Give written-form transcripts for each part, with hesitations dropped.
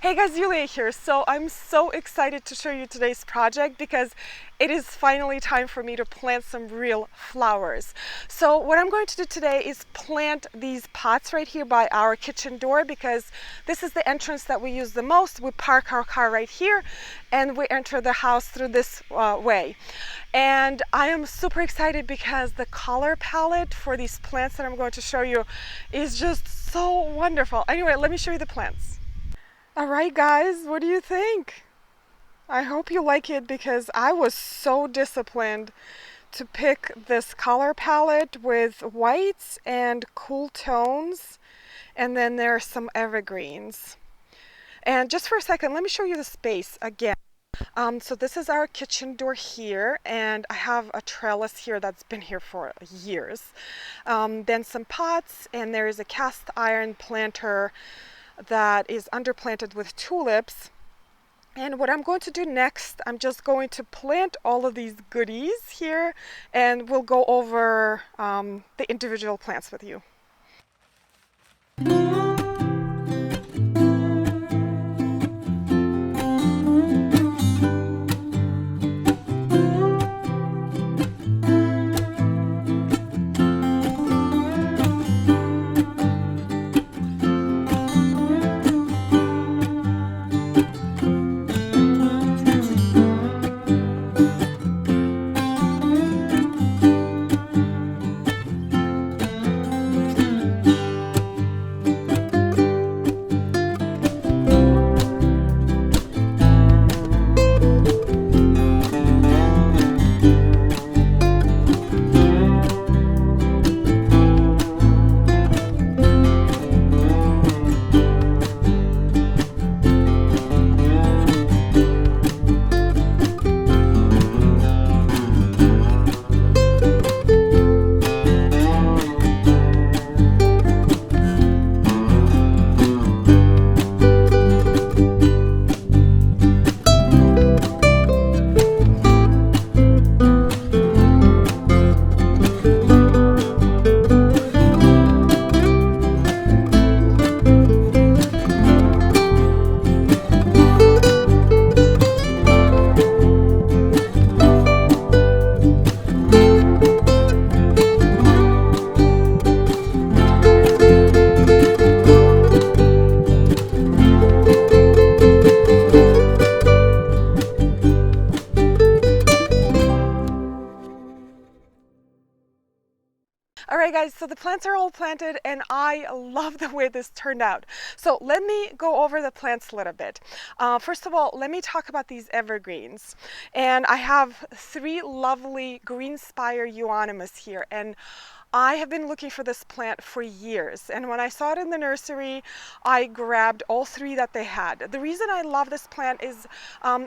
Hey guys, Yuliya here. So I'm so excited to show you today's project because it is finally time for me to plant some real flowers. So what I'm going to do today is plant these pots right here by our kitchen door because this is the entrance that we use the most. We park our car right here and we enter the house through this way. And I am super excited because the color palette for these plants that I'm going to show you is just so wonderful. Anyway, let me show you the plants. All right, guys, what do you think? I hope you like it because I was so disciplined to pick this color palette with whites and cool tones, and then there are some evergreens. And just for a second, let me show you the space again. So this is our kitchen door here, and I have a trellis here that's been here for years. Then some pots, and there is a cast iron planter that is underplanted with tulips. And what I'm going to do next, I'm just going to plant all of these goodies here and we'll go over the individual plants with you. Alright guys, so the plants are all planted and I love the way this turned out. So let me go over the plants a little bit. First of all, let me talk about these evergreens. And I have three lovely Green Spire Euonymus here, and I have been looking for this plant for years, and when I saw it in the nursery, I grabbed all three that they had. The reason I love this plant is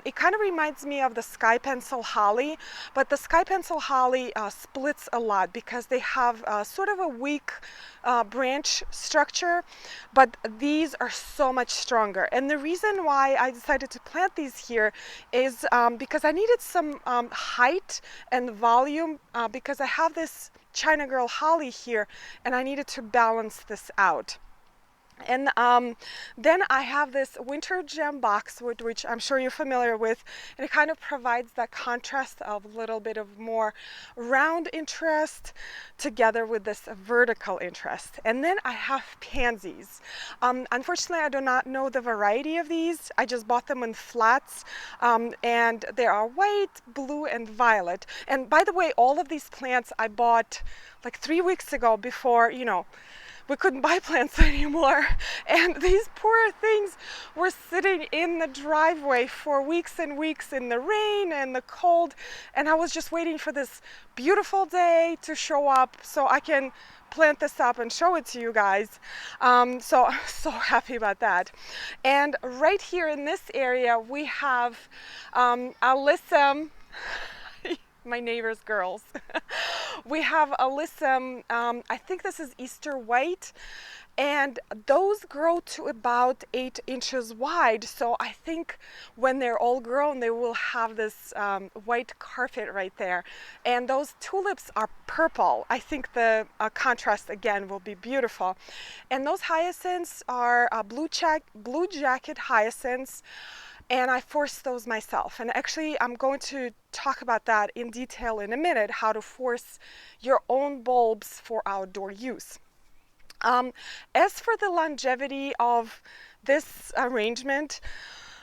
it kind of reminds me of the sky pencil holly, but the sky pencil holly splits a lot because they have sort of a weak branch structure, but these are so much stronger. And the reason why I decided to plant these here is because I needed some height and volume because I have this China Girl holly here and I needed to balance this out. And then I have this Winter Gem Boxwood, which I'm sure you're familiar with, and it kind of provides that contrast of a little bit of more round interest together with this vertical interest. And then I have pansies. Unfortunately, I do not know the variety of these. I just bought them in flats, and they are white, blue, and violet. And by the way, all of these plants I bought like 3 weeks ago before, we couldn't buy plants anymore, and these poor things were sitting in the driveway for weeks and weeks in the rain and the cold, and I was just waiting for this beautiful day to show up so I can plant this up and show it to you guys. So I'm so happy about that. And right here in this area we have Alyssum, my neighbor's girls. We have Alyssum, I think this is Easter white, and those grow to about 8 inches wide. So I think when they're all grown, they will have this white carpet right there. And those tulips are purple. I think the contrast again will be beautiful. And those hyacinths are blue jacket hyacinths. And I forced those myself. And actually, I'm going to talk about that in detail in a minute, how to force your own bulbs for outdoor use. As for the longevity of this arrangement,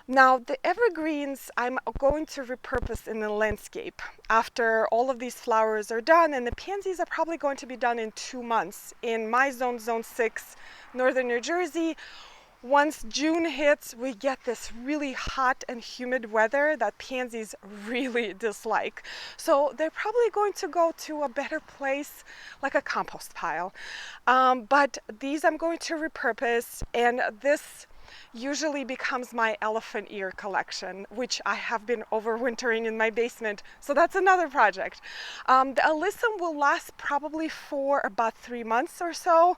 now the evergreens I'm going to repurpose in the landscape after all of these flowers are done, and the pansies are probably going to be done in 2 months in my zone, zone 6, northern New Jersey. Once June hits, we get this really hot and humid weather that pansies really dislike. So they're probably going to go to a better place, like a compost pile. But these I'm going to repurpose, and this usually becomes my elephant ear collection, which I have been overwintering in my basement. So that's another project. The Alyssum will last probably for about 3 months or so,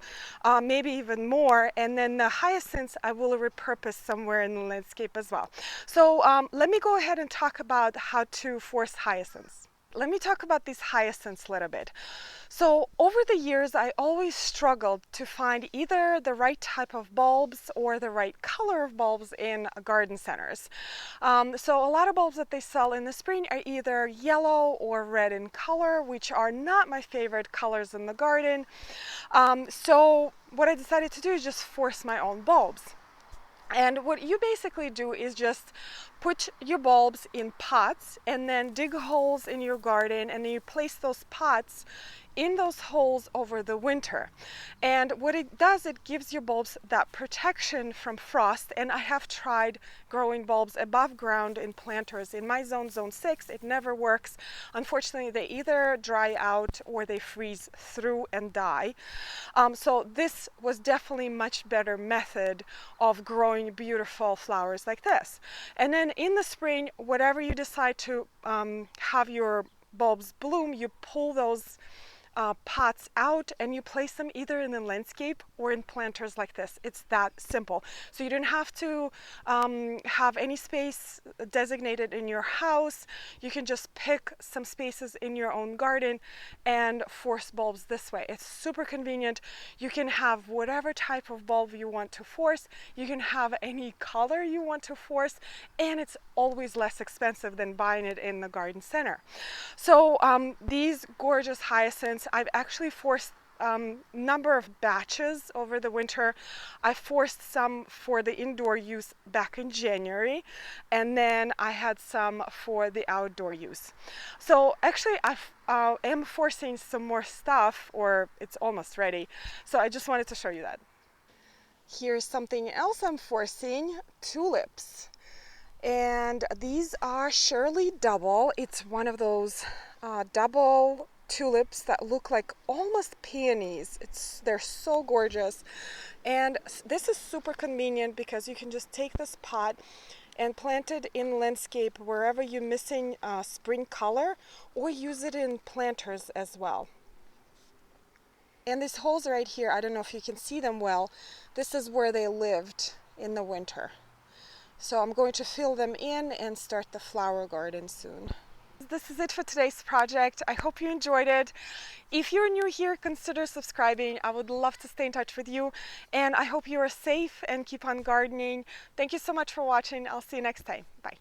maybe even more. And then the hyacinths I will repurpose somewhere in the landscape as well. So let me go ahead and talk about how to force hyacinths. Let me talk about these hyacinths a little bit. So over the years, I always struggled to find either the right type of bulbs or the right color of bulbs in garden centers. So a lot of bulbs that they sell in the spring are either yellow or red in color, which are not my favorite colors in the garden. So what I decided to do is just force my own bulbs. And what you basically do is just put your bulbs in pots and then dig holes in your garden, and then you place those pots in those holes over the winter. And what it does, it gives your bulbs that protection from frost. And I have tried growing bulbs above ground in planters in my zone, zone 6. It never works. Unfortunately, they either dry out or they freeze through and die. So this was definitely much better method of growing beautiful flowers like this. And then in the spring, whatever you decide to have your bulbs bloom, you pull those pots out and you place them either in the landscape or in planters like this. It's that simple. So you don't have to have any space designated in your house. You can just pick some spaces in your own garden and force bulbs this way. It's super convenient. You can have whatever type of bulb you want to force. You can have any color you want to force, and it's always less expensive than buying it in the garden center. So these gorgeous hyacinths, I've actually forced number of batches over the winter. I forced some for the indoor use back in January, and then I had some for the outdoor use. So actually I am forcing some more stuff, or it's almost ready. So I just wanted to show you that. Here's something else I'm forcing, tulips. And these are Shirley Double. It's one of those double tulips that look like almost peonies. They're so gorgeous. And this is super convenient because you can just take this pot and plant it in landscape wherever you're missing spring color, or use it in planters as well. And these holes right here, I don't know if you can see them well, this is where they lived in the winter. So I'm going to fill them in and start the flower garden soon. This is it for today's project. I hope you enjoyed it. If you're new here, consider subscribing. I would love to stay in touch with you. And I hope you are safe and keep on gardening. Thank you so much for watching. I'll see you next time. Bye.